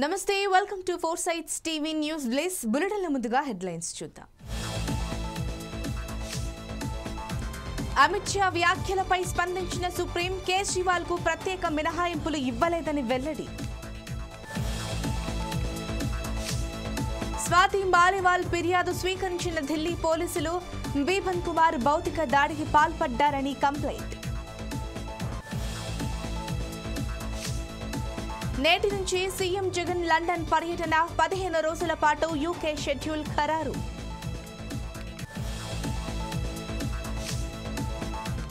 నమస్తే welcome to ఫోర్సైట్స్ TV news బ్లేస్ బులెటిన్ల ముందుగా headlines చూద్దాం. అమిత్ షా వ్యాఖ్యలపై స్పందించిన సుప్రీం కేజ్రీవాల్ కు ప్రత్యేక మినహాయింపులు ఇవ్వలేదని వెల్లడి. స్వాతి మాలివాల్ ఫిర్యాదు స్వీకరించిన ఢిల్లీ పోలీసులు బీభన్ కుమార్ భౌతిక దాడికి పాల్పడ్డారని కంప్లైంట్. నేటి నుంచి సీఎం జగన్ లండన్ పర్యటన 15 రోజుల పాటు యూకే షెడ్యూల్ ఖరారు.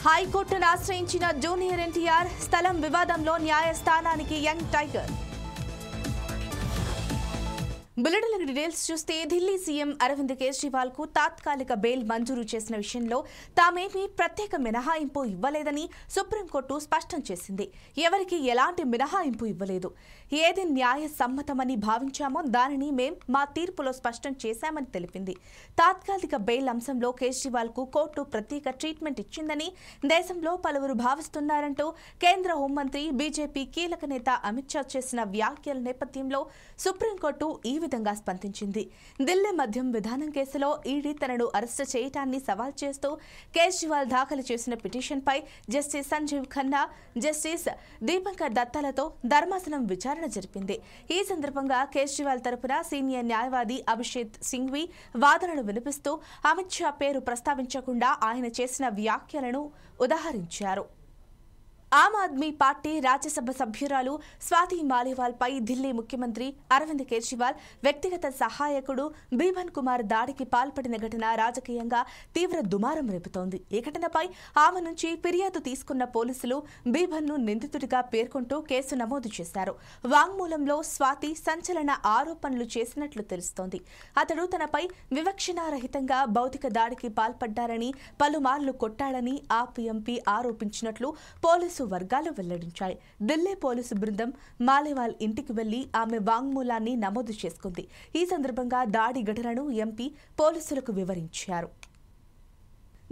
హైకోర్టును ఆశ్రయించిన జూనియర్ ఎన్టీఆర్ స్థలం వివాదంలో న్యాయస్థానానికి యంగ్ టైగర్. బులెటిన్ డీటెయిల్స్ చూస్తే ఢిల్లీ సీఎం అరవింద్ కేజ్రీవాల్ కు తాత్కాలిక బెయిల్ మంజూరు చేసిన విషయంలో తామేమీ ప్రత్యేక మినహాయింపు ఇవ్వలేదని సుప్రీంకోర్టు స్పష్టం చేసింది. ఎవరికి ఎలాంటి మినహాయింపు ఇవ్వలేదు. ఏది న్యాయ సమ్మతమని భావించామో దానిని మేం మా తీర్పులో స్పష్టం చేశామని తెలిపింది. తాత్కాలిక బెయిల్ అంశంలో కేజ్రీవాల్ కు కోర్టు ప్రత్యేక ట్రీట్మెంట్ ఇచ్చిందని దేశంలో పలువురు భావిస్తున్నారంటూ కేంద్ర హోంమంత్రి బీజేపీ కీలక నేత అమిత్ షా చేసిన వ్యాఖ్యల నేపథ్యంలో సుప్రీంకోర్టు ఈ విధంగా స్పందించింది. ఢిల్లీ మద్యం విధానం కేసులో ఈడీ తనను అరెస్టు చేయటాన్ని సవాల్ చేస్తూ కేజ్రీవాల్ దాఖలు చేసిన పిటిషన్పై జస్టిస్ సంజీవ్ ఖన్నా, జస్టిస్ దీపంకర్ దత్తాలతో ధర్మాసనం విచారణ జరిపింది. ఈ సందర్భంగా కేజ్రీవాల్ తరపున సీనియర్ న్యాయవాది అభిషేక్ సింఘ్వి వాదనలు వినిపిస్తూ అమిత్ షా పేరు ప్రస్తావించకుండా ఆయన చేసిన వ్యాఖ్యలను ఉదాహరించారు. ఆమ్ ఆద్మీ పార్టీ రాజ్యసభ సభ్యురాలు స్వాతి మాలివాల్ పై ఢిల్లీ ముఖ్యమంత్రి అరవింద్ కేజ్రీవాల్ వ్యక్తిగత సహాయకుడు బీభన్ కుమార్ దాడికి పాల్పడిన ఘటన రాజకీయంగా తీవ్ర దుమారం రేపుతోంది. ఈ ఘటనపై ఆమె నుంచి ఫిర్యాదు తీసుకున్న పోలీసులు బీభన్ ను నిందితుడిగా పేర్కొంటూ కేసు నమోదు చేశారు. వాంగ్మూలంలో స్వాతి సంచలన ఆరోపణలు చేసినట్లు తెలుస్తోంది. అతడు తనపై వివక్షణారహితంగా భౌతిక దాడికి పాల్పడ్డారని, పలుమార్లు కొట్టాడని ఆప్ఎంపీ ఆరోపించినట్లు పోలీసు వర్గాలు వెల్లడించాయి. ఢిల్లీ పోలీసు బృందం మాలివాల్ ఇంటికి వెళ్లి ఆమె వాంగ్మూలాన్ని నమోదు చేసుకుంది. ఈ సందర్భంగా దాడి ఘటనను ఎంపీ పోలీసులకు వివరించారు.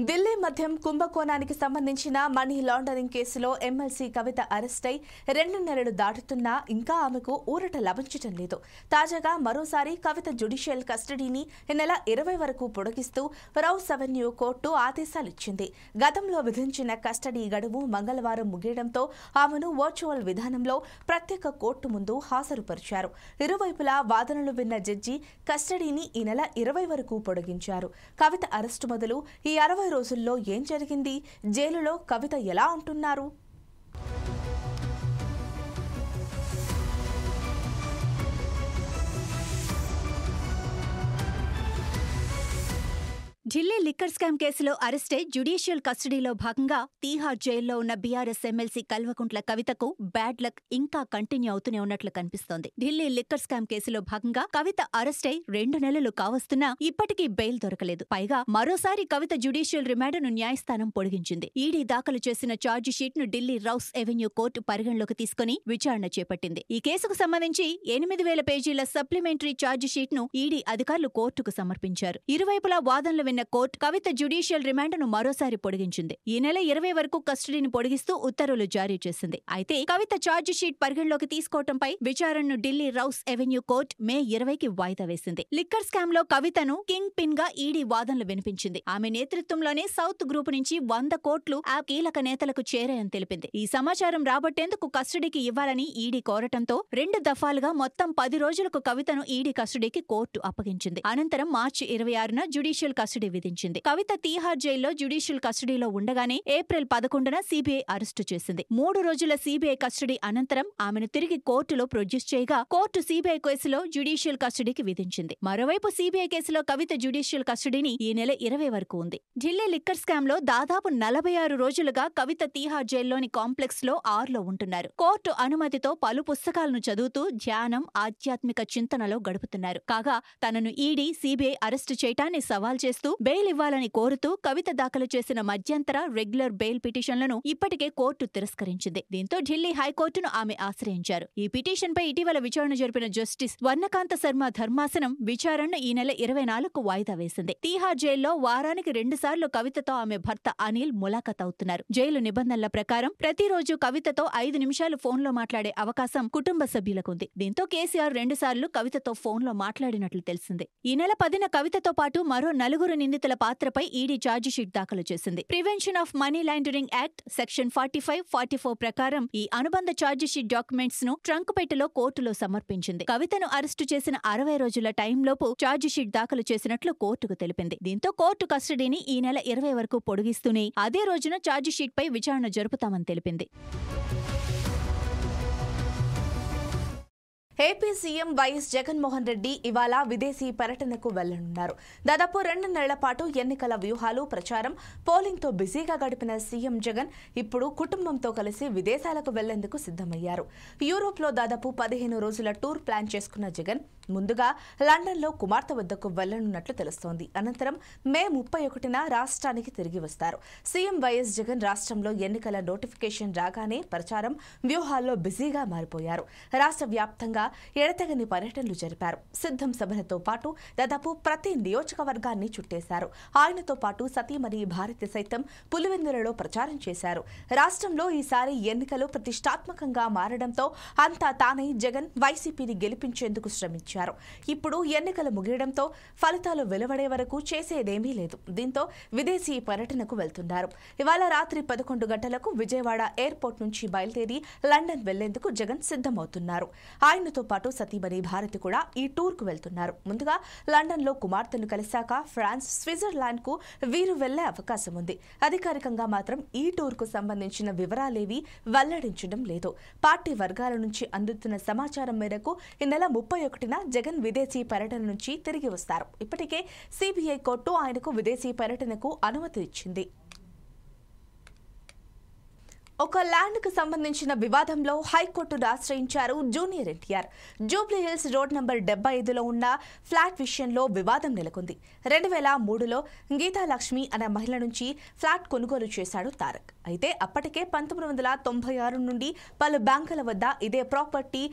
ఢిల్లీ మద్యం కుంభకోణానికి సంబంధించిన మనీ లాండరింగ్ కేసులో ఎమ్మెల్సీ కవిత అరెస్టై 2 నెలలు దాటుతున్నా ఇంకా ఆమెకు ఊరట లభించటం లేదు. తాజాగా మరోసారి కవిత జ్యుడిషియల్ కస్టడీని ఈ నెల 20 వరకు పొడిగిస్తూ రౌస్ అవెన్యూ కోర్టు ఆదేశాలిచ్చింది. గతంలో విధించిన కస్టడీ గడువు మంగళవారం ముగియడంతో ఆమెను వర్చువల్ విధానంలో ప్రత్యేక కోర్టు ముందు హాజరుపరిచారు. ఇరువైపులా వాదనలు విన్న జడ్జి కస్టడీని ఈ నెల 20 వరకు పొడిగించారు. కవిత అరెస్టు మొదలు ఈ 60 రోజుల్లో ఏం జరిగింది? జైలులో కవిత ఎలా ఉంటున్నారు? ఢిల్లీ లిక్కర్ స్కామ్ కేసులో అరెస్టై జ్యుడిషియల్ కస్టడీలో భాగంగా తీహార్ జైల్లో ఉన్న బీఆర్ఎస్ ఎమ్మెల్సీ కల్వకుంట్ల కవితకు బ్యాడ్ లక్ ఇంకా కంటిన్యూ అవుతూనే ఉన్నట్లు కనిపిస్తోంది. ఢిల్లీ లిక్కర్ స్కామ్ కేసులో భాగంగా కవిత అరెస్టై 2 నెలలు కావస్తున్నా ఇప్పటికీ బెయిల్ దొరకలేదు. పైగా మరోసారి కవిత జ్యుడిషియల్ రిమాండ్ను న్యాయస్థానం పొడిగించింది. ఈడీ దాఖలు చేసిన ఛార్జీ షీట్ ను ఢిల్లీ రౌస్ ఎవెన్యూ కోర్టు పరిగణలోకి తీసుకుని విచారణ చేపట్టింది. ఈ కేసుకు సంబంధించి 8000 పేజీల సప్లిమెంటరీ ఛార్జీ షీట్ ను ఈడీ అధికారులు కోర్టుకు సమర్పించారు. ఇరువైపులా వాదనలు విన్న కోర్టు కవిత జ్యుడిషియల్ రిమాండ్ను మరోసారి పొడిగించింది. ఈ నెల 20 వరకు కస్టడీని పొడిగిస్తూ ఉత్తర్వులు జారీ చేసింది. అయితే కవిత ఛార్జీ షీట్ పరిగణలోకి తీసుకోవడంపై విచారణను ఢిల్లీ రౌస్ ఎవెన్యూ కోర్టు మే 20కి వాయిదా వేసింది. లిక్కర్ స్కామ్ లో కవితను కింగ్ పిన్ గా ఈడీ వాదనలు వినిపించింది. ఆమె నేతృత్వంలోనే సౌత్ గ్రూప్ నుంచి 100 కోట్లు ఆ కీలక నేతలకు చేరాయని తెలిపింది. ఈ సమాచారం రాబట్టేందుకు కస్టడీకి ఇవ్వాలని ఈడీ కోరటంతో 2 దఫాలుగా మొత్తం 10 రోజులకు కవితను ఈడీ కస్టడీకి కోర్టు అప్పగించింది. అనంతరం మార్చి 26న జ్యుడిషియల్ కస్టడీ విధించింది. కవిత తీహార్ జైల్లో జ్యుడిషియల్ కస్టడీలో ఉండగానే ఏప్రిల్ 11న సీబీఐ అరెస్టు చేసింది. 3 రోజుల సీబీఐ కస్టడీ అనంతరం ఆమెను తిరిగి కోర్టులో ప్రొడ్యూస్ చేయగా కోర్టు సీబీఐ కేసులో జ్యుడిషియల్ కస్టడీకి విధించింది. మరోవైపు సీబీఐ కేసులో కవిత జ్యుడిషియల్ కస్టడీని ఈ నెల 20 వరకు ఉంది. ఢిల్లీ లిక్కర్ స్కామ్ లో దాదాపు 46 రోజులుగా కవిత తీహార్ జైల్లోని కాంప్లెక్స్ లో ఆర్లో ఉంటున్నారు. కోర్టు అనుమతితో పలు పుస్తకాలను చదువుతూ ధ్యానం, ఆధ్యాత్మిక చింతనలో గడుపుతున్నారు. కాగా తనను ఈడీ, సీబీఐ అరెస్టు చేయటాన్ని సవాల్ చేస్తూ బెయిల్ ఇవ్వాలని కోరుతూ కవిత దాఖలు చేసిన మధ్యంతర రెగ్యులర్ బెయిల్ పిటిషన్లను ఇప్పటికే కోర్టు తిరస్కరించింది. దీంతో ఢిల్లీ హైకోర్టును ఆమె ఆశ్రయించారు. ఈ పిటిషన్పై ఇటీవల విచారణ జరిపిన జస్టిస్ వర్ణకాంత శర్మ ధర్మాసనం విచారణను ఈ నెల 24కు వాయిదా వేసింది. తీహార్ జైల్లో వారానికి 2 సార్లు కవితతో ఆమె భర్త అనిల్ ములాఖత్ అవుతున్నారు. జైలు నిబంధనల ప్రకారం ప్రతిరోజు కవితతో 5 నిమిషాలు ఫోన్లో మాట్లాడే అవకాశం కుటుంబ సభ్యులకుంది. దీంతో కేసీఆర్ 2 సార్లు కవితతో ఫోన్లో మాట్లాడినట్లు తెలిసింది. ఈ నెల 10న కవితతో పాటు మరో 4 నిందితుల పాత్రపై ఈడీ ఛార్జిషీట్ దాఖలు చేసింది. Prevention of money laundering act section 45, 44 ప్రకారం ఈ అనుబంధ ఛార్జిషీట్ డాక్యుమెంట్స్ ను ట్రంక్ పెట్టెలో కోర్టులో సమర్పించింది. కవితను అరెస్టు చేసిన 60 రోజుల టైంలోపు ఛార్జిషీట్ దాఖలు చేసినట్లు కోర్టుకు తెలిపింది. దీంతో కోర్టు కస్టడీని ఈ నెల 20 వరకు పొడిగిస్తూనే అదే రోజున ఛార్జిషీట్పై విచారణ జరుపుతామని తెలిపింది. AP CM YS Jaganmohan Reddy ఇవాళ విదేశీ పర్యటనకు వెళ్లనున్నారు. దాదాపు 2 నెలల పాటు ఎన్నికల వ్యూహాలు, ప్రచారం, పోలింగ్తో బిజీగా గడిపిన సీఎం జగన్ ఇప్పుడు కుటుంబంతో కలిసి విదేశాలకు వెళ్లేందుకు సిద్ధమయ్యారు. యూరోప్లో దాదాపు 15 రోజుల టూర్ ప్లాన్ చేసుకున్న జగన్ ముందుగా లండన్లో కుమార్తె వద్దకు వెళ్లనున్నట్లు తెలుస్తోంది. అనంతరం మే 31న రాష్ట్రానికి తిరిగి వస్తారు. సీఎం వైఎస్ జగన్ రాష్ట్రంలో ఎన్నికల నోటిఫికేషన్ రాగానే ప్రచారం, వ్యూహాల్లో బిజీగా మారిపోయారు. రాష్ట్ర వ్యాప్తంగా ఎడతెగని పర్యటనలు జరిపారు. సిద్ధం సభలతో పాటు దాదాపు ప్రతి నియోజకవర్గాన్ని చుట్టేశారు. ఆయనతో పాటు సతీమణి భారతి సైతం పులివెందులలో ప్రచారం చేశారు. రాష్ట్రంలో ఈసారి ఎన్నికలు ప్రతిష్టాత్మకంగా మారడంతో అంతా తానే జగన్ వైసీపీని గెలిపించేందుకు శ్రమించారు. ఇప్పుడు ఎన్నికలు ముగియడంతో ఫలితాలు వెలువడే వరకు చేసేదేమీ లేదు. దీంతో విదేశీ పర్యటనకు వెళ్తున్నారు. ఇవాళ రాత్రి 11 గంటలకు విజయవాడ ఎయిర్పోర్ట్ నుంచి బయలుదేరి లండన్ వెళ్లేందుకు జగన్ సిద్ధమవుతున్నారు. ఆయనతో పాటు సతీమణి భారతి కూడా ఈ టూర్ కు వెళ్తున్నారు. ముందుగా లండన్ లో కుమార్తెను కలిశాక ఫ్రాన్స్, స్విట్జర్లాండ్ కు వీరు వెళ్లే అవకాశం ఉంది. అధికారికంగా మాత్రం ఈ టూర్ కు సంబంధించిన వివరాలేవీ వెల్లడించడం లేదు. పార్టీ వర్గాల నుంచి అందుతున్న సమాచారం మేరకు ఈ నెల 31న జగన్ విదేశీ పర్యటన నుంచి తిరిగి వస్తారు. ఇప్పటికే సిబిఐ కోర్టు ఆయనకు విదేశీ పర్యటనకు అనుమతి ఇచ్చింది. ఒక ల్యాండ్కు సంబంధించిన వివాదంలో హైకోర్టును ఆశ్రయించారు junior NTR. Jubilee Hills road number 75లో ఉన్న ఫ్లాట్ విషయంలో వివాదం నెలకొంది. 2003లో గీతాలక్ష్మి అనే మహిళ నుంచి ఫ్లాట్ కొనుగోలు చేశాడు తారక్. అయితే అప్పటికే 1996 నుండి పలు బ్యాంకుల వద్ద ఇదే ప్రాపర్టీ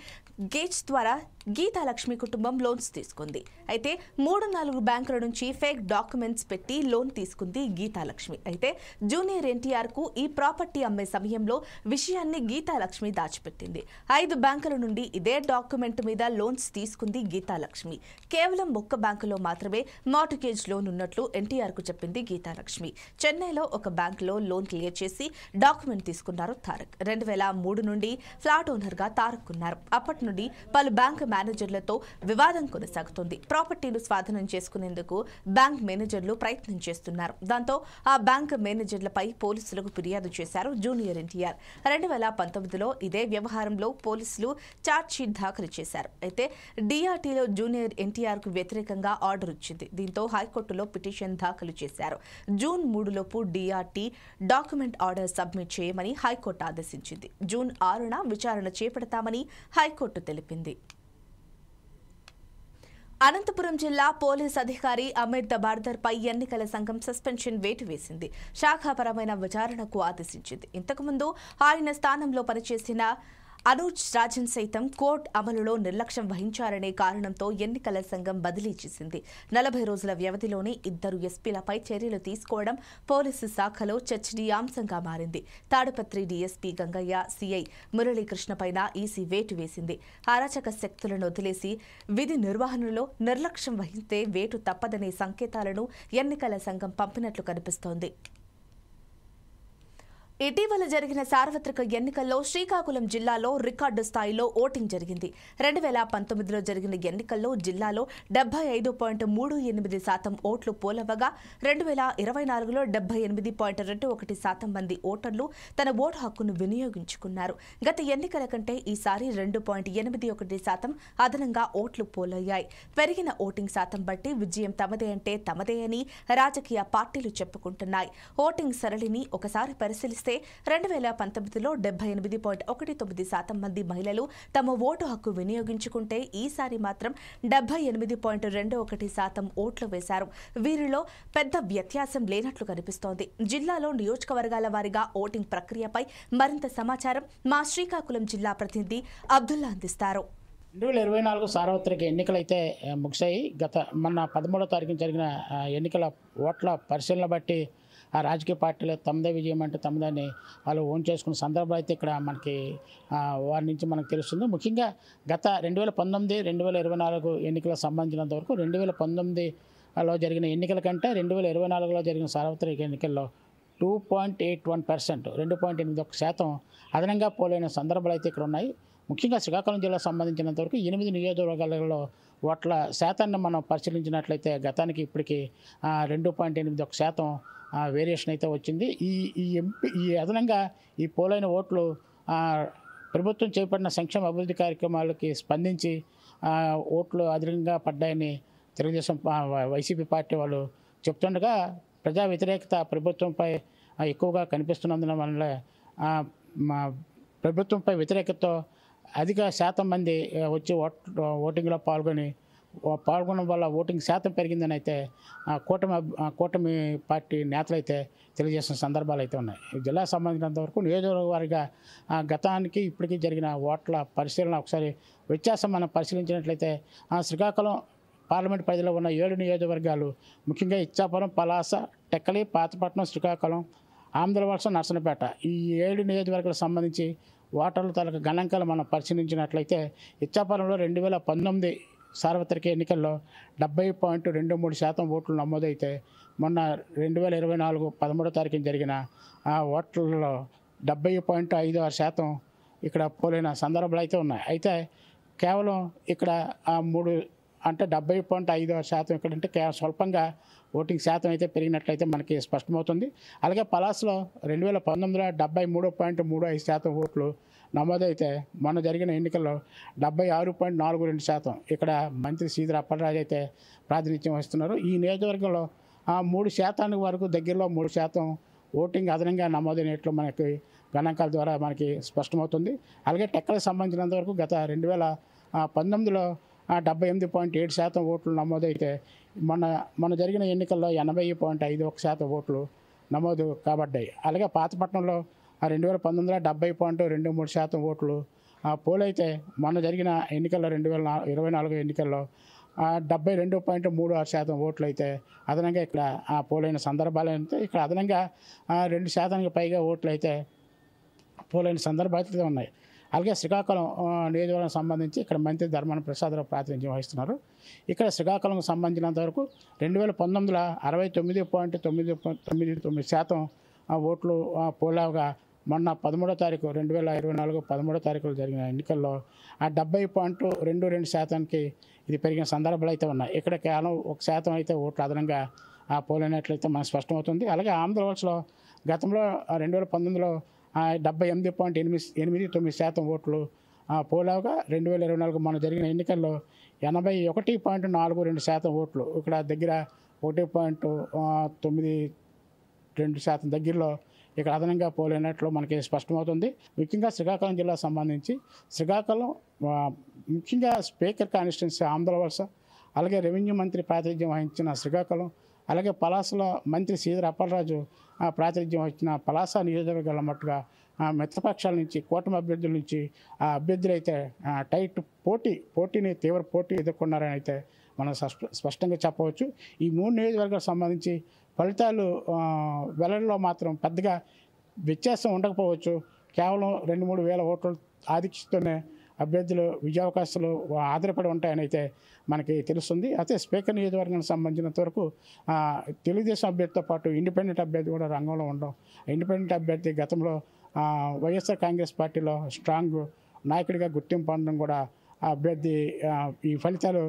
గేజ్ ద్వారా గీతాలక్ష్మి కుటుంబం లోన్స్ తీసుకుంది. అయితే 3-4 బ్యాంకుల నుంచి ఫేక్ డాక్యుమెంట్స్ పెట్టి లోన్ తీసుకుంది గీతాలక్ష్మి. అయితే జూనియర్ ఎన్టీఆర్ కు ఈ ప్రాపర్టీ అమ్మే సమయంలో విషయాన్ని గీతాలక్ష్మి దాచిపెట్టింది. 5 బ్యాంకుల నుండి ఇదే డాక్యుమెంట్ మీద లోన్స్ తీసుకుంది గీతాలక్ష్మి. కేవలం 1 బ్యాంకులో మాత్రమే మార్టిగేజ్ లోన్ ఉన్నట్లు ఎన్టీఆర్ కు చెప్పింది గీతాలక్ష్మి. చెన్నైలో ఒక బ్యాంకులో లోన్ క్లియర్ చేసి డాక్యుమెంట్ తీసుకున్నారు తారక్. 2003 నుండి ఫ్లాట్ ఓనర్ గా తారక్ ఉన్నారు. అప్పటి నుండి పలు బ్యాంకు మేనేజర్లతో వివాదం కొనసాగుతోంది. ప్రాపర్టీలు స్వాధీనం చేసుకునేందుకు బ్యాంక్ మేనేజర్లు ప్రయత్నం చేస్తున్నారు. దాంతో ఆ బ్యాంక్ మేనేజర్లపై పోలీసులకు ఫిర్యాదు చేశారు జూనియర్ ఎన్టీఆర్. 2019లో ఇదే వ్యవహారంలో పోలీసులు ఛార్జ్షీట్ దాఖలు చేశారు. అయితే డిఆర్టీలో జూనియర్ ఎన్టీఆర్ కు వ్యతిరేకంగా ఆర్డర్ వచ్చింది. దీంతో హైకోర్టులో పిటిషన్ దాఖలు చేశారు. జూన్ 3లోపు డిఆర్టీ డాక్యుమెంట్ ఆర్డర్ సబ్మిట్ చేయమని హైకోర్టు ఆదేశించింది. జూన్ 6న విచారణ చేపడతామని హైకోర్టు తెలిపింది. అనంతపురం జిల్లా పోలీస్ అధికారి అమిత్ బార్దర్ పై ఎన్నికల సంఘం సస్పెన్షన్ వేటు వేసింది. శాఖాపరమైన విచారణకు ఆదేశించింది. ఇంతకుముందు ఆయన స్థానంలో పనిచేసిన అనూజ్ రాజన్ సైతం కోర్టు అమలులో నిర్లక్ష్యం వహించారనే కారణంతో ఎన్నికల సంఘం బదిలీ చేసింది. 40 రోజుల వ్యవధిలోనే 2 ఎస్పీలపై చర్యలు తీసుకోవడం పోలీసు శాఖలో చర్చనీయాంశంగా మారింది. తాడిపత్రి డీఎస్పీ గంగయ్య, సీఐ మురళీకృష్ణపైన ఈసీ వేటు వేసింది. అరాచక శక్తులను వదిలేసి విధి నిర్వహణలో నిర్లక్ష్యం వహిస్తే వేటు తప్పదనే సంకేతాలను ఎన్నికల సంఘం పంపినట్లు కనిపిస్తోంది. ఇటీవల జరిగిన సార్వత్రిక ఎన్నికల్లో శ్రీకాకుళం జిల్లాలో రికార్డు స్థాయిలో ఓటింగ్ జరిగింది. 2019లో జరిగిన ఎన్నికల్లో జిల్లాలో 75.38% ఓట్లు పోలవగా 2024లో 78.21% మంది ఓటర్లు తన ఓటు హక్కును వినియోగించుకున్నారు. గత ఎన్నికల కంటే ఈసారి 2.81% అదనంగా ఓట్లు పోలయ్యాయి. పెరిగిన ఓటింగ్ శాతం బట్టి విజయం తమదే అంటే తమదే అని రాజకీయ పార్టీలు చెప్పుకుంటున్నాయి. ఓటింగ్ సరళిని ఒకసారి పరిశీలిస్తే చూస్తే 2019లో 78.19% మంది మహిళలు తమ ఓటు హక్కు వినియోగించుకుంటే ఈసారి మాత్రం 78.21% ఓట్లు వేశారు. వీరిలో పెద్ద వ్యత్యాసం లేనట్లు కనిపిస్తోంది. జిల్లాలో నియోజకవర్గాల వారీగా ఓటింగ్ ప్రక్రియపై మరింత సమాచారం మా శ్రీకాకుళం జిల్లా ప్రతినిధి అబ్దుల్లా అందిస్తారు. 2024 సార్వత్రిక ఎన్నికలైతే ముగిశాయి. మొన్న 13వ తారీఖున జరిగిన ఎన్నికల ఓట్ల పరిశీలన బట్టి ఆ రాజకీయ పార్టీలు తమదే విజయం అంటే తమదని వాళ్ళు ఓన్ చేసుకున్న సందర్భం అయితే ఇక్కడ మనకి వారి నుంచి మనకు తెలుస్తుంది. ముఖ్యంగా గత 2019, 2024 ఎన్నికలకు సంబంధించినంత వరకు 2019లో జరిగిన ఎన్నికల కంటే 2024లో జరిగిన సార్వత్రిక ఎన్నికల్లో 2.81%, 2.81% అదనంగా పోలైన సందర్భాలు అయితే ఇక్కడ ఉన్నాయి. ముఖ్యంగా శ్రీకాకుళం జిల్లాకు సంబంధించినంత వరకు 8 నియోజకవర్గాలలో ఓట్ల శాతాన్ని మనం పరిశీలించినట్లయితే గతానికి ఇప్పటికి 2.81% వేరియేషన్ అయితే వచ్చింది. ఈ అదనంగా ఈ పోలైన ఓట్లు ప్రభుత్వం చేపట్టిన సంక్షేమ అభివృద్ధి కార్యక్రమాలకి స్పందించి ఓట్లు అదనంగా పడ్డాయని తెలుగుదేశం వైసీపీ పార్టీ వాళ్ళు చెప్తుండగా ప్రజా వ్యతిరేకత ప్రభుత్వంపై ఎక్కువగా కనిపిస్తున్నందున వల్ల ప్రభుత్వంపై వ్యతిరేకతతో అధిక శాతం మంది వచ్చి ఓటింగ్లో పాల్గొనడం వల్ల ఓటింగ్ శాతం పెరిగిందని అయితే కూటమి పార్టీ నేతలు అయితే తెలియజేసిన సందర్భాలు అయితే ఉన్నాయి. జిల్లాకు సంబంధించినంత వరకు నియోజకవర్గ వారిగా గతానికి ఇప్పటికీ జరిగిన ఓట్ల పరిశీలన ఒకసారి వ్యత్యాసం మనం పరిశీలించినట్లయితే శ్రీకాకుళం పార్లమెంట్ పరిధిలో ఉన్న 7 నియోజకవర్గాలు ముఖ్యంగా ఇచ్చాపురం, పలాస, టెక్కలి, పాతపట్నం, శ్రీకాకుళం, ఆంధ్రవలస, నర్సనపేట ఈ 7 నియోజకవర్గాలకు సంబంధించి ఓటర్ల తాలూకు గణాంకాలు మనం పరిశీలించినట్లయితే ఇచ్చాపురంలో 2019 సార్వత్రిక ఎన్నికల్లో 70.23% ఓట్లు నమోదైతే మొన్న 2024 13వ తారీఖున జరిగిన ఓట్లలో 70.56% ఇక్కడ పోలైన సందర్భాలు అయితే ఉన్నాయి. అయితే కేవలం ఇక్కడ 70.56% ఇక్కడంటే కేవలం స్వల్పంగా ఓటింగ్ శాతం అయితే పెరిగినట్లయితే మనకి స్పష్టమవుతుంది. అలాగే పలాసలో 2019లో 73.35% ఓట్లు నమోదైతే మొన్న జరిగిన ఎన్నికల్లో 76.42% ఇక్కడ మంత్రి శ్రీధర్ అప్పలరాజు అయితే ప్రాతినిధ్యం వహిస్తున్నారు. ఈ నియోజకవర్గంలో 3% వరకు దగ్గరలో 3% ఓటింగ్ అదనంగా నమోదైనట్లు మనకి గణాంకాల ద్వారా మనకి స్పష్టమవుతుంది. అలాగే టెక్కలకు సంబంధించినంత వరకు గత 2019లో 78.7% ఓట్లు నమోదైతే మొన్న జరిగిన ఎన్నికల్లో 80.51% ఓట్లు నమోదు కాబడ్డాయి. అలాగే పాతపట్నంలో 2019లో 70.23% ఓట్లు పోలైతే మొన్న జరిగిన ఎన్నికల్లో 2024 ఎన్నికల్లో 72.36% ఓట్లు అయితే అదనంగా ఇక్కడ పోలైన సందర్భాలు అయితే ఇక్కడ అదనంగా 2% పైగా ఓట్లు అయితే పోలైన సందర్భాలు అయితే ఉన్నాయి. అలాగే శ్రీకాకుళం నియోజకవర్గం సంబంధించి ఇక్కడ మంత్రి ధర్మాన ప్రసాదరావు ప్రాతినిధ్యం వహిస్తున్నారు. ఇక్కడ శ్రీకాకుళంకు సంబంధించినంత వరకు 2019లో 69.99% ఓట్లు పోలాగా మొన్న 13వ తారీఖు 2024 13వ తారీఖులో జరిగిన ఎన్నికల్లో 70.22%కి ఇది పెరిగిన సందర్భాలు అయితే ఉన్నాయి. ఇక్కడ కేవలం 1% అయితే ఓట్లు అదనంగా పోలైనట్లయితే మనకు స్పష్టమవుతుంది. అలాగే ఆంధ్రవలసలో గతంలో 2019లో 78.89% ఓట్లు పోలాగా 2024 మన జరిగిన ఎన్నికల్లో 81.42% ఓట్లు ఇక్కడ దగ్గర 1.92% దగ్గరలో ఇక్కడ అదనంగా పోలైనట్లు మనకి స్పష్టమవుతుంది. ముఖ్యంగా శ్రీకాకుళం జిల్లాకు సంబంధించి శ్రీకాకుళం ముఖ్యంగా స్పీకర్ కాన్స్టిట్యున్సీ ఆంధ్రవలస, అలాగే రెవెన్యూ మంత్రి ప్రాతినిధ్యం వహించిన శ్రీకాకుళం, అలాగే పలాసలో మంత్రి శ్రీధర్ అప్పలరాజు ప్రాతినిధ్యం వహించిన పలాస నియోజకవర్గాల మట్టుగా మిత్రపక్షాల నుంచి కూటమి అభ్యర్థుల నుంచి అభ్యర్థులు అయితే టైట్ పోటీని తీవ్ర పోటీ ఎదుర్కొన్నారని అయితే మనం స్పష్టంగా చెప్పవచ్చు. ఈ 3 నియోజకవర్గాలకు సంబంధించి ఫలితాలు వెల్లడిలో మాత్రం పెద్దగా వ్యత్యాసం ఉండకపోవచ్చు. కేవలం 2-3 వేల ఓట్ల ఆధిక్యతతోనే అభ్యర్థులు విజయావకాశాలు ఆధారపడి ఉంటాయని అయితే మనకి తెలుస్తుంది. అయితే స్పీకర్ నియోజకవర్గానికి సంబంధించినంత వరకు తెలుగుదేశం అభ్యర్థితో పాటు ఇండిపెండెంట్ అభ్యర్థి కూడా రంగంలో ఉండడం. ఇండిపెండెంట్ అభ్యర్థి గతంలో వైఎస్ఆర్ కాంగ్రెస్ పార్టీలో స్ట్రాంగ్ నాయకుడిగా గుర్తింపు పొందడం కూడా అభ్యర్థి ఈ ఫలితాలు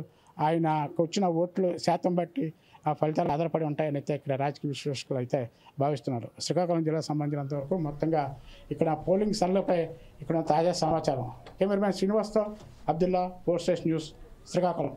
ఆయనకు వచ్చిన ఓట్లు శాతం బట్టి ఆ ఫలితాలు ఆధారపడి ఉంటాయని అయితే ఇక్కడ రాజకీయ విశ్లేషకులు అయితే భావిస్తున్నారు. శ్రీకాకుళం జిల్లాకు సంబంధించినంత వరకు మొత్తంగా ఇక్కడ పోలింగ్ సరళపై ఇక్కడ తాజా సమాచారం. కెమెరామెన్ శ్రీనివాస్తో అబ్దుల్లా, 4 స్టేషన్ న్యూస్, శ్రీకాకుళం.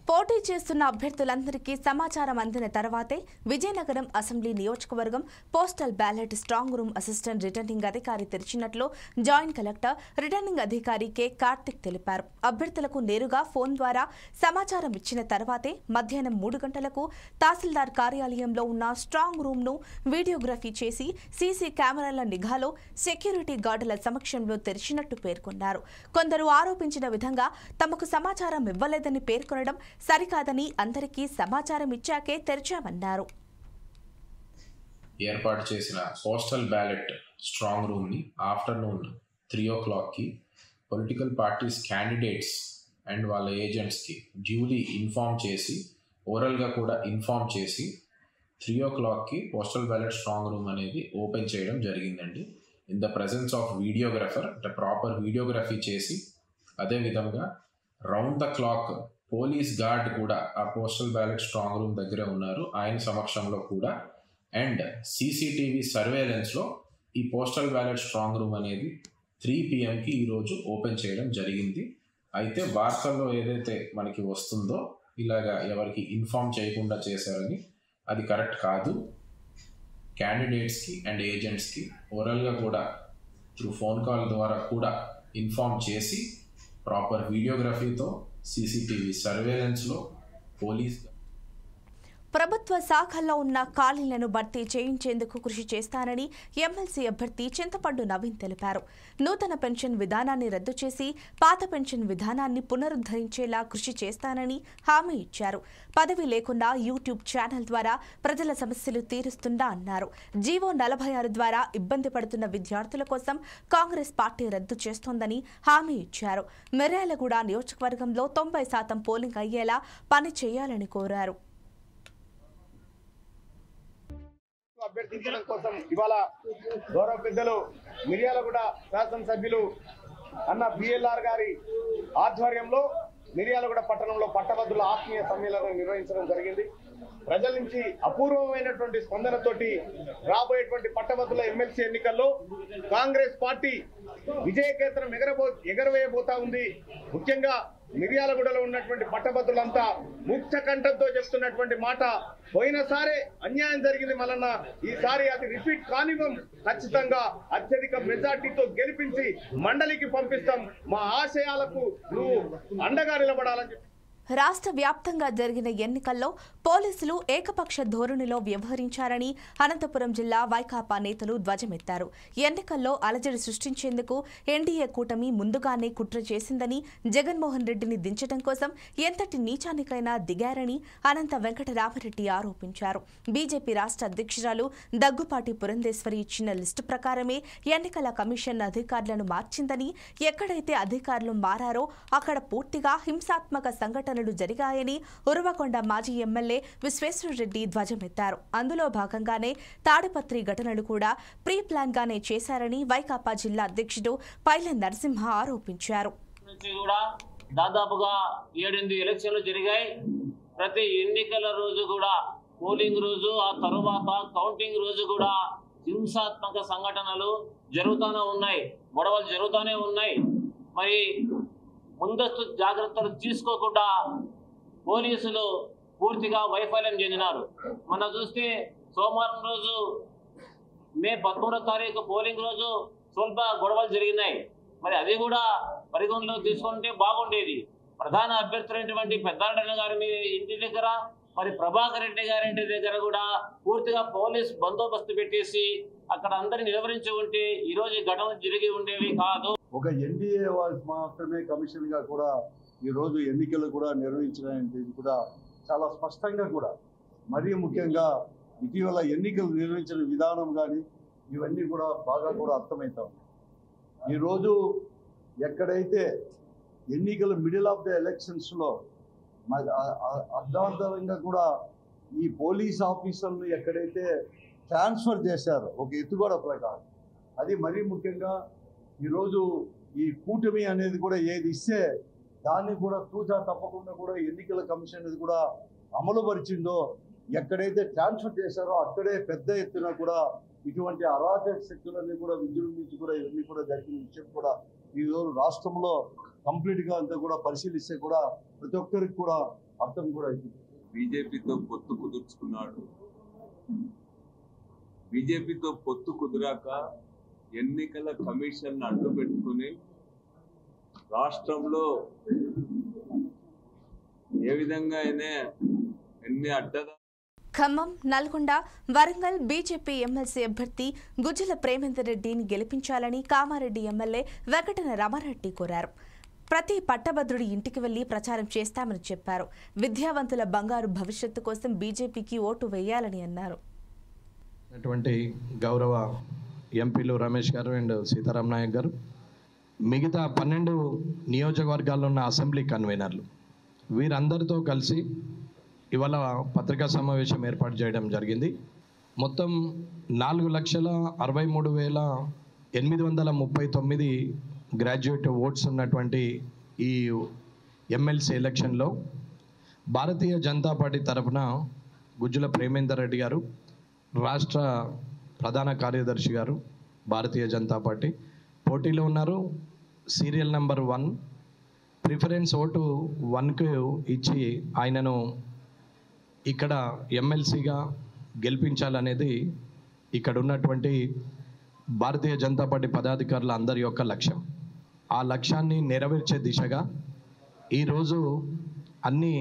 పోటీ చేస్తున్న అభ్యర్థులందరికీ సమాచారం అందిన తర్వాతే విజయనగరం అసెంబ్లీ నియోజకవర్గం postal ballot strong room assistant returning అధికారి తెరిచినట్లు జాయింట్ కలెక్టర్ రిటర్నింగ్ అధికారి కె కార్తిక్ తెలిపారు. అభ్యర్థులకు నేరుగా ఫోన్ ద్వారా సమాచారం ఇచ్చిన తర్వాతే మధ్యాహ్నం 3 గంటలకు తహసీల్దార్ కార్యాలయంలో ఉన్న స్ట్రాంగ్ రూమ్ ను వీడియోగ్రఫీ చేసి సీసీ కెమెరాల నిఘాలో సెక్యూరిటీ గార్డుల సమక్షంలో తెరిచినట్టు పేర్కొన్నారు. కొందరు ఆరోపించిన విధంగా తమకు సమాచారం ఇవ్వలేదని పేర్కొనడం సరికాదని అందరికీ సమాచారం ఇచ్చాకే తెరిచామన్నారు. ఏర్పాటు చేసిన పోస్టల్ బ్యాలెట్ స్ట్రాంగ్ రూమ్ ని ఆఫ్టర్నూన్ 3 o'clock కి పొలిటికల్ పార్టీస్ క్యాండిడేట్స్ అండ్ వాళ్ళ ఏజెంట్స్ కి డ్యూలీ ఇన్ఫార్మ్ చేసి ఓరల్గా కూడా ఇన్ఫార్మ్ చేసి 3 o'clock కి పోస్టల్ బ్యాలెట్ స్ట్రాంగ్ రూమ్ అనేది ఓపెన్ చేయడం జరిగిందండి. In the presence of videographer అంటే ప్రాపర్ వీడియోగ్రఫీ చేసి అదేవిధంగా round the clock police gourd కూడా ఆ పోస్టల్ బ్యాలెట్ స్ట్రాంగ్ రూమ్ దగ్గరే ఉన్నారు. ఆయన సమక్షంలో కూడా అండ్ సీసీటీవీ సర్వేలెన్స్లో ఈ పోస్టల్ బ్యాలెట్ స్ట్రాంగ్ రూమ్ అనేది 3 PM కి ఈరోజు ఓపెన్ చేయడం జరిగింది. అయితే వార్తల్లో ఏదైతే మనకి వస్తుందో ఇలాగా ఎవరికి ఇన్ఫార్మ్ చేయకుండా చేశారని అది కరెక్ట్ కాదు. క్యాండిడేట్స్కి అండ్ ఏజెంట్స్కి ఓరల్గా కూడా త్రూ ఫోన్ కాల్ ద్వారా కూడా ఇన్ఫార్మ్ చేసి ప్రాపర్ వీడియోగ్రఫీతో సీసీటీవీ సర్వేలెన్స్లో పోలీస్ ప్రభుత్వ శాఖల్లో ఉన్న ఖాళీలను భర్తీ చేయించేందుకు కృషి చేస్తానని ఎమ్మెల్సీ అభ్యర్థి చింతపండు నవీన్ తెలిపారు. నూతన పెన్షన్ విధానాన్ని రద్దు చేసి పాత పెన్షన్ విధానాన్ని పునరుద్ధరించేలా కృషి చేస్తానని హామీ ఇచ్చారు. పదవి లేకుండా యూట్యూబ్ ఛానల్ ద్వారా ప్రజల సమస్యలు తీరుస్తుందా అన్నారు. జీవో 46 ద్వారా ఇబ్బంది పడుతున్న విద్యార్థుల కోసం కాంగ్రెస్ పార్టీ రద్దు చేస్తోందని హామీ ఇచ్చారు. మిర్యాలగూడ నియోజకవర్గంలో 90% పోలింగ్ అయ్యేలా పని చేయాలని కోరారు. అభ్యర్థించడం కోసం ఇవాళ గౌరవ పెద్దలు మిర్యాలగూడ శాసనసభ్యులు అన్న బిఎల్ఆర్ గారి ఆధ్వర్యంలో మిర్యాలగూడ పట్టణంలో పట్టభద్రుల ఆత్మీయ సమ్మేళనం నిర్వహించడం జరిగింది. ప్రజల నుంచి అపూర్వమైనటువంటి స్పందనతోటి రాబోయేటువంటి పట్టభద్రుల ఎమ్మెల్సీ ఎన్నికల్లో కాంగ్రెస్ పార్టీ విజయకేతనం ఎగరవేయబోతా ఉంది. ముఖ్యంగా మిర్యాలగూడలో ఉన్నటువంటి పట్టభద్రులంతా ముక్త కంఠంతో చెప్తున్నటువంటి మాట, పోయినసారి అన్యాయం జరిగింది మల్లన్న, ఈసారి అది రిపీట్ కానివ్వం, ఖచ్చితంగా అత్యధిక మెజార్టీతో గెలిపించి మండలికి పంపిస్తాం, మా ఆశయాలకు నువ్వు అండగా నిలబడాలని చెప్పి రాష్ట్ర వ్యాప్తంగా జరిగిన ఎన్నికల్లో పోలీసులు ఏకపక్ష ధోరణిలో వ్యవహరించారని అనంతపురం జిల్లా వైకాపా నేతలు ధ్వజమెత్తారు. ఎన్నికల్లో అలజడి సృష్టించేందుకు ఎన్డీఏ కూటమి ముందుగానే కుట్ర చేసిందని, జగన్మోహన్ రెడ్డిని దించడం కోసం ఎంతటి నీచానికైనా దిగారని అనంత వెంకటరామరెడ్డి ఆరోపించారు. బీజేపీ రాష్ట్ర అధ్యక్షురాలు దగ్గుపాటి పురంధేశ్వరి ఇచ్చిన లిస్టు ప్రకారమే ఎన్నికల కమిషన్ అధికారులను మార్చిందని, ఎక్కడైతే అధికారులు మారారో అక్కడ పూర్తిగా హింసాత్మక సంఘటనలు జరిగాయని ఉరవకొండ మాజీ ఎమ్మెల్యే విశ్వేశ్వరరెడ్డి ధ్వజమెత్తారు. అందులో భాగంగానే తాడిపత్రి ఘటనలు కూడా ప్రీ ప్లాన్ గానే చేశారని వైకాపా జిల్లా అధ్యక్షుడు పైల నరసింహ ఆరోపించారు. దాదాపుగా 7-8 ఎలక్షన్లు జరిగాయి. ప్రతి ఎన్నికల రోజు కూడా పోలింగ్ రోజు, ఆ తరువాత కౌంటింగ్ రోజు కూడా హింసాత్మక సంఘటనలు జరుగుతూనే ఉన్నాయి, గొడవలు జరుగుతూనే ఉన్నాయి. మరి ముందస్తు జాగ్రత్తలు తీసుకోకుండా పోలీసులు పూర్తిగా వైఫల్యం చెందినారు. మనం చూస్తే సోమవారం రోజు మే 13వ తారీఖు పోలింగ్ రోజు స్వల్ప గొడవలు జరిగినాయి. మరి అది కూడా పరిగణలో తీసుకుంటే బాగుండేది. ప్రధాన అభ్యర్థులైనటువంటి పెద్దారెడ్డి గారి ఇంటి దగ్గర, మరి ప్రభాకర్ రెడ్డి గారి ఇంటి దగ్గర కూడా పూర్తిగా పోలీస్ బందోబస్తు పెట్టేసి అక్కడ అందరిని నిలవరించి ఉంటే ఈరోజు ఈ ఘటనలు జరిగి ఉండేవి కాదు. ఒక ఎన్డీఏ మాత్రమే కమిషన్గా కూడా ఈరోజు ఎన్నికలు కూడా నిర్వహించడానికి కూడా చాలా స్పష్టంగా కూడా, మరీ ముఖ్యంగా ఇటీవల ఎన్నికలు నిర్వహించిన విధానం కానీ ఇవన్నీ కూడా బాగా కూడా అర్థమవుతాం. ఈరోజు ఎక్కడైతే ఎన్నికల మిడిల్ ఆఫ్ ద ఎలక్షన్స్లో అర్థవంతంగా కూడా ఈ పోలీస్ ఆఫీసర్లు ఎక్కడైతే ట్రాన్స్ఫర్ చేశారో ఒక ఎత్తుగడ ప్రకారం, అది మరీ ముఖ్యంగా ఈరోజు ఈ కూటమి అనేది కూడా ఏది ఇస్తే దాన్ని కూడా తూచా తప్పకుండా కూడా ఎన్నికల కమిషన్ అనేది కూడా అమలు పరిచిందో, ఎక్కడైతే ట్రాన్స్ఫర్ చేశారో అక్కడే పెద్ద ఎత్తున కూడా ఇటువంటి అరాచక శక్తులన్నీ కూడా విజృంభించి కూడా ఇవన్నీ కూడా జరిగిన విషయం కూడా ఈరోజు రాష్ట్రంలో కంప్లీట్గా అంతా కూడా పరిశీలిస్తే కూడా ప్రతి ఒక్కరికి కూడా అర్థం కూడా అవుతుంది. బీజేపీతో పొత్తు కుదుర్చుకున్నాడు. బీజేపీతో పొత్తు కుదిరాక ఎన్నికల కమిషన్ అడ్డు పెట్టుకుని రాష్ట్రంలో ఏ విధంగా అయినా ఎన్ని అడ్డదా ఖమ్మం, నల్గొండ, వరంగల్ బీజేపీ ఎమ్మెల్సీ అభ్యర్థి గుజ్జల ప్రేమేందర్ రెడ్డిని గెలిపించాలని కామారెడ్డి ఎమ్మెల్యే వెంకటన రమారెడ్డి కోరారు. ప్రతి పట్టభద్రుడి ఇంటికి వెళ్లి ప్రచారం చేస్తామని చెప్పారు. విద్యావంతుల బంగారు భవిష్యత్తు కోసం బీజేపీకి ఓటు వేయాలని అన్నారు. గౌరవ ఎంపీలు రమేష్ గారు అండ్ సీతారాం నాయక్ గారు, మిగతా 12 నియోజకవర్గాల్లో ఉన్న అసెంబ్లీ కన్వీనర్లు వీరందరితో కలిసి ఇవాళ పత్రికా సమావేశం ఏర్పాటు చేయడం జరిగింది. మొత్తం 4,63,839 గ్రాడ్యుయేట్ ఓట్స్ ఉన్నటువంటి ఈ ఎమ్మెల్సీ ఎలక్షన్లో భారతీయ జనతా పార్టీ తరఫున గుజ్జల ప్రేమేందర్ రెడ్డి గారు, రాష్ట్ర ప్రధాన కార్యదర్శి గారు భారతీయ జనతా పార్టీ పోటీలో ఉన్నారు. సీరియల్ నెంబర్ 1 ప్రిఫరెన్స్ ఓటు 1కు ఇచ్చి ఆయనను ఇక్కడ ఎమ్మెల్సీగా గెలిపించాలనేది ఇక్కడ ఉన్నటువంటి భారతీయ జనతా పార్టీ పదాధికారుల అందరి యొక్క లక్ష్యం. ఆ లక్ష్యాన్ని నెరవేర్చే దిశగా ఈరోజు అన్ని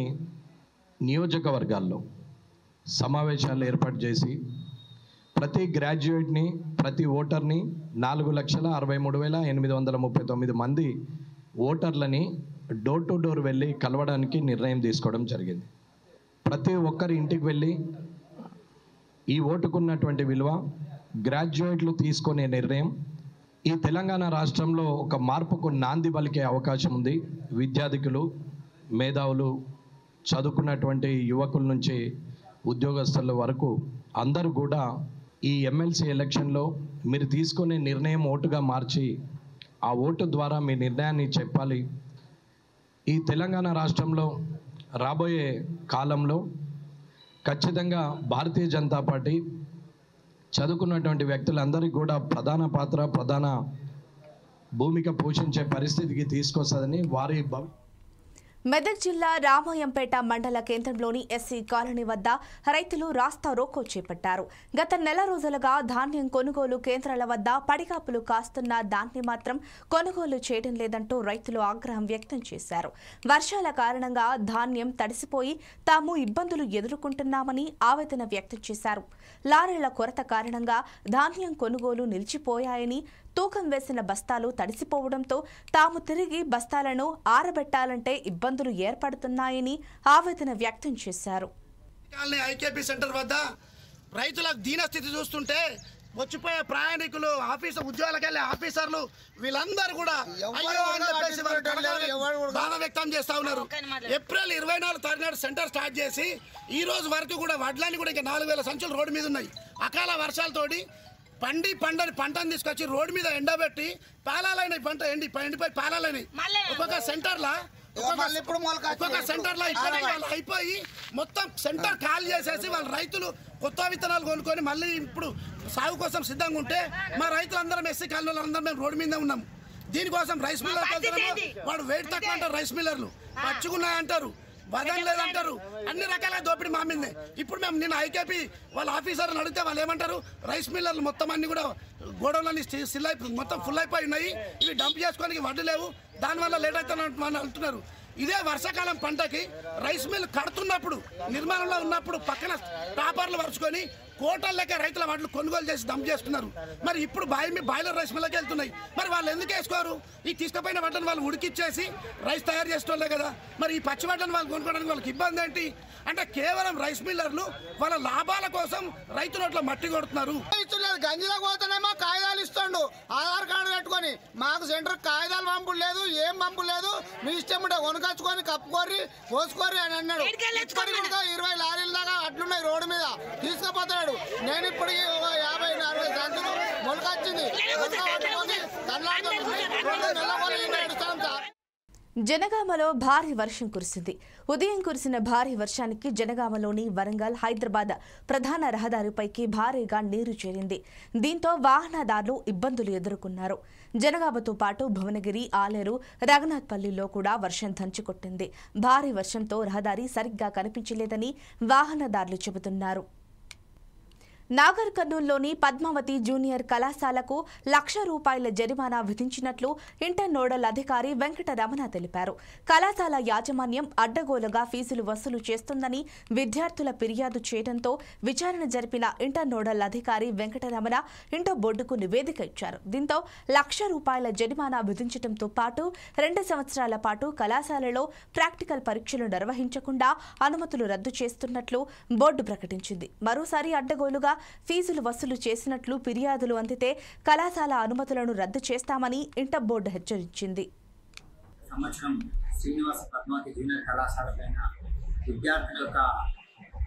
నియోజకవర్గాల్లో సమావేశాలు ఏర్పాటు చేసి ప్రతి గ్రాడ్యుయేట్ని, ప్రతి ఓటర్ని 4,63,839 మంది ఓటర్లని డోర్ టు డోర్ వెళ్ళి కలవడానికి నిర్ణయం తీసుకోవడం జరిగింది. ప్రతి ఒక్కరి ఇంటికి వెళ్ళి ఈ ఓటుకున్నటువంటి విలువ, గ్రాడ్యుయేట్లు తీసుకునే నిర్ణయం ఈ తెలంగాణ రాష్ట్రంలో ఒక మార్పుకు నాంది పలికే అవకాశం ఉంది. విద్యార్థికులు, మేధావులు, చదువుకున్నటువంటి యువకుల నుంచి ఉద్యోగస్తుల వరకు అందరూ కూడా ఈ ఎమ్మెల్సీ ఎలక్షన్లో మీరు తీసుకునే నిర్ణయం ఓటుగా మార్చి ఆ ఓటు ద్వారా మీ నిర్ణయాన్ని చెప్పాలి. ఈ తెలంగాణ రాష్ట్రంలో రాబోయే కాలంలో ఖచ్చితంగా భారతీయ జనతా పార్టీ చదువుకున్నటువంటి వ్యక్తులందరికీ కూడా ప్రధాన పాత్ర, ప్రధాన భూమిక పోషించే పరిస్థితికి తీసుకొస్తుందని వారి మెదక్ జిల్లా రామాయంపేట మండల కేంద్రంలోని ఎస్సీ కాలనీ వద్ద రైతులు రాస్తా రోకో చేపట్టారు. గత నెల రోజులుగా ధాన్యం కొనుగోలు కేంద్రాల వద్ద పడిగాపులు కాస్తున్న దాన్ని మాత్రం కొనుగోలు చేయడం లేదంటూ రైతులు ఆగ్రహం వ్యక్తం చేశారు. వర్షాల కారణంగా ధాన్యం తడిసిపోయి తాము ఇబ్బందులు ఎదుర్కొంటున్నామని ఆవేదన వ్యక్తం చేశారు. లారీల కొరత కారణంగా ధాన్యం కొనుగోలు నిలిచిపోయాయని, తూకం వేసిన బస్తాలు తడిసిపోవడంతో తాము తిరిగి బస్తాలను ఆరబెట్టాలంటే ఇబ్బందులు ఏర్పడుతున్నాయని ఆవేదన వ్యక్తం చేశారు. ఐకేపీ సెంటర్ వద్ద రైతుల దీనస్థితి చూస్తుంటే వచ్చిపోయే ప్రయాణికులు, ఉద్యోగాలకు వెళ్ళే ఆఫీసర్లు వీళ్ళందరూ కూడా బాధ వ్యక్తం చేస్తా ఉన్నారు. ఏప్రిల్ 24 తారీఖు నాడు సెంటర్ స్టార్ట్ చేసి ఈ రోజు వరకు కూడా వడ్లన్నీ కూడా ఇంకా 4,000 సంచులు రోడ్డు మీద ఉన్నాయి. అకాల వర్షాలతోటి పండని పంటను తీసుకొచ్చి రోడ్డు మీద ఎండబెట్టి పాలాలైనాయి, పంట ఎండిపోయి పాలాలైనాయి. ఒక్కొక్క సెంటర్లో అయిపోయి మొత్తం సెంటర్ ఖాళీ చేసేసి వాళ్ళ రైతులు కొత్త విత్తనాలు కొనుక్కొని మళ్ళీ ఇప్పుడు సాగు కోసం సిద్ధంగా ఉంటే మా రైతులందరం ఎస్సీ కాలనీలో అందరం మేము రోడ్డు మీదే ఉన్నాం. దీనికోసం రైస్ మిల్లర్ వాడు వెయిట్ తక్కువ అంటారు, రైస్ మిల్లర్లు పచ్చుకున్నాయంటారు, బదం లేదంటారు, అన్ని రకాల దోపిడీ మా మీదే. ఇప్పుడు మేము నిన్న ఐకేపీ వాళ్ళ ఆఫీసర్లను అడిగితే వాళ్ళు ఏమంటారు, రైస్ మిల్లర్లు మొత్తం అన్ని కూడా గోడౌన్లన్నీ మొత్తం ఫుల్ అయిపోయి ఉన్నాయి, ఇవి డంప్ చేసుకోవడానికి వడ్డు లేవు, దానివల్ల లేట్ అవుతామని అంటున్నారు. ఇదే వర్షాకాలం పంటకి రైస్ మిల్ కడుతున్నప్పుడు, నిర్మాణంలో ఉన్నప్పుడు పక్కన టాపర్లు వరుచుకొని కోటల లెక్క రైతుల వాటిని కొనుగోలు చేసి డంప్ చేసుకున్నారు. మరి ఇప్పుడు బాయిలర్ రైస్ మిల్లకి వెళ్తున్నాయి. మరి వాళ్ళు ఎందుకు వేసుకోరు? ఈ తీసుకుపోయిన వాటిని వాళ్ళు ఉడికిచ్చేసి రైస్ తయారు చేసుకోలే కదా. మరి ఈ పచ్చి వాటిని వాళ్ళు కొనుక్కోవడానికి వాళ్ళకి ఇబ్బంది ఏంటి అంటే కేవలం రైస్ మిల్లర్లు వాళ్ళ లాభాల కోసం రైతు నోట్లో మట్టి కొడుతున్నారు. గంజిలో పోతేనేమో కాగితాలు ఇస్తుండు, ఆధార్ కార్డు పెట్టుకొని. మాకు సెంటర్ కాగితాలు పంపుడు లేదు, ఏం పంపు లేదు, మీ ఇష్టం ఉంటే కొనుకొచ్చుకొని కప్పుకోరి పోసుకోరి అని అన్నాడు. 20 లారీల దాకా అట్లున్నాయి రోడ్డు మీద తీసుకుపోతున్నాడు. నేను ఇప్పటికి 50-60 సంచులు మొలకొచ్చింది. జనగామలో భారీ వర్షం కురిసింది. ఉదయం కురిసిన భారీ వర్షానికి జనగామలోని వరంగల్ హైదరాబాద్ ప్రధాన రహదారిపైకి భారీగా నీరు చేరింది. దీంతో వాహనదారులు ఇబ్బందులు ఎదుర్కొన్నారు. జనగామతో పాటు భువనగిరి, ఆలేరు, రఘునాథ్పల్లిలో కూడా వర్షం దంచుకొట్టింది. భారీ వర్షంతో రహదారి సరిగ్గా కనిపించలేదని వాహనదారులు చెబుతున్నారు. నాగర్ కర్నూలులోని పద్మావతి జూనియర్ కళాశాలకు ₹1,00,000 జరిమానా విధించినట్లు ఇంటర్ నోడల్ అధికారి వెంకటరమణ తెలిపారు. కళాశాల యాజమాన్యం అడ్డగోలుగా ఫీజులు వసూలు చేస్తుందని విద్యార్థుల ఫిర్యాదు చేయడంతో విచారణ జరిపిన ఇంటర్ నోడల్ అధికారి వెంకటరమణ ఇంటర్ బోర్డుకు నివేదిక ఇచ్చారు. దీంతో ₹1,00,000 జరిమానా విధించడంతో పాటు 2 సంవత్సరాల పాటు కళాశాలలో ప్రాక్టికల్ పరీక్షలు నిర్వహించకుండా అనుమతులు రద్దు చేస్తున్నట్లు బోర్డు ప్రకటించింది. మరోసారి అడ్డగోలుగా ఫీజులు వసూలు చేసినట్లు ఫిర్యాదులు అందితే కళాశాల అనుమతులను రద్దు చేస్తామని ఇంటర్ బోర్డు హెచ్చరించింది. సంవత్సరం శ్రీనివాస పద్మావతి జూనియర్ కళాశాల పైన విద్యార్థుల యొక్క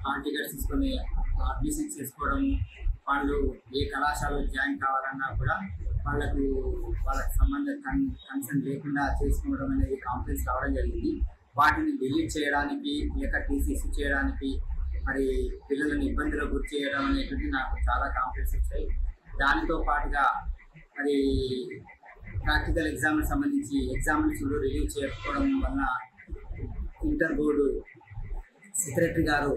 హాల్ టికెట్స్ తీసుకొని అడ్మిషన్ చేసుకోవడం, వాళ్ళు ఏ కళాశాలలో జాయిన్ కావాలన్నా కూడా వాళ్ళకి సంబంధ కన్సర్న్ లేకుండా చేసుకోవడం అనేది కాంప్లైంట్స్ రావడం జరిగింది. వాటిని డిలీట్ చేయడానికి లేక టీసీసీ చేయడానికి మరి పిల్లలను ఇబ్బందులకు గురి చేయడం అనేటువంటి నాకు చాలా కాంప్లైంట్స్ వచ్చాయి. దానితో పాటుగా మరి ప్రాక్టికల్ ఎగ్జామ్కి సంబంధించి ఎగ్జామ్స్ రిలీవ్ చేయకపోవడం వలన ఇంటర్ బోర్డు సెక్రటరీ గారు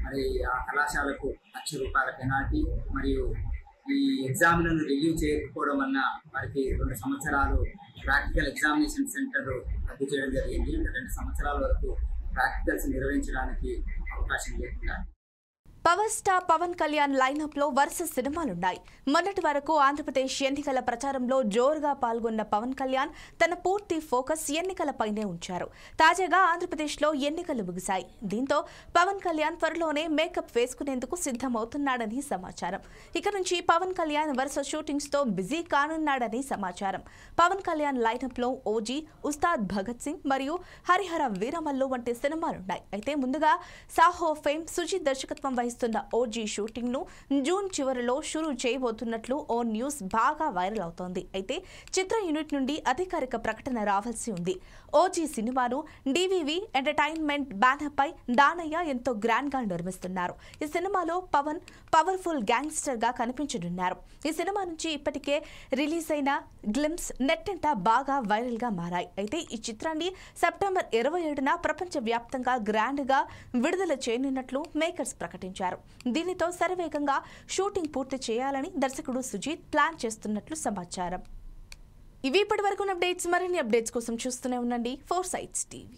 మరి ఆ కళాశాలకు ₹1,00,000 పెనాల్టీ మరియు ఈ ఎగ్జామ్లను రిలీవ్ చేయకపోవడం వలన వారికి 2 సంవత్సరాలు ప్రాక్టికల్ ఎగ్జామినేషన్ సెంటర్ రద్దు చేయడం జరిగింది. 2 సంవత్సరాల వరకు ప్రాక్టికల్స్ నిర్వహించడానికి అవకాశం లేకుండా. Power star Pawan Kalyan lineup లో వరుస సినిమాలున్నాయి. మొన్నటి వరకు ఆంధ్రప్రదేశ్ ఎన్నికల ప్రచారంలో జోరుగా పాల్గొన్న పవన్ కళ్యాణ్ తన పూర్తి ఫోకస్ ఎన్నికలపైనే ఉంచారు. తాజాగా ఆంధ్రప్రదేశ్ లో ఎన్నికలు ముగిశాయి. దీంతో పవన్ కళ్యాణ్ త్వరలోనే మేకప్ వేసుకునేందుకు సిద్ధమవుతున్నాడని సమాచారం. ఇక నుంచి పవన్ కళ్యాణ్ వరుస షూటింగ్స్ తో బిజీ కానున్నాడని సమాచారం. పవన్ కళ్యాణ్ లైనప్ లో ఓజీ, ఉస్తాద్ భగత్ సింగ్ మరియు హరిహర వీరమల్లు వంటి సినిమాలున్నాయి. అయితే ముందుగా సాహో ఫేమ్ సుజిత్ దర్శకత్వం వహిస్తున్న ఓజీ షూటింగ్ ను జూన్ చివరిలో షురూ చేయబోతున్నట్లు ఓ న్యూస్ బాగా వైరల్ అవుతోంది. అయితే చిత్ర యూనిట్ నుండి అధికారిక ప్రకటన రావాల్సి ఉంది. ఓజీ సినిమాను డివివి ఎంటర్టైన్మెంట్ బ్యానర్ పై దానయ్య ఎంతో గ్రాండ్ గా నిర్మిస్తున్నారు. ఈ సినిమాలో పవన్ పవర్ఫుల్ గ్యాంగ్స్టర్ గా కనిపించనున్నారు. ఈ సినిమా నుంచి ఇప్పటికే రిలీజ్ అయిన గ్లిమ్స్ నెట్టంట బాగా వైరల్ గా మారాయి. అయితే ఈ చిత్రాన్ని సెప్టెంబర్ 27న ప్రపంచ వ్యాప్తంగా గ్రాండ్ గా విడుదల చేయనున్నట్లు మేకర్స్ ప్రకటించారు. దీనితో శరవేగంగా షూటింగ్ పూర్తి చేయాలని దర్శకుడు సుజిత్ ప్లాన్ చేస్తున్నట్లు సమాచారం. ఇవి ఇప్పటి వరకు అప్డేట్స్. మరిన్ని అప్డేట్స్ కోసం చూస్తూనే ఉండండి 4 Sides TV.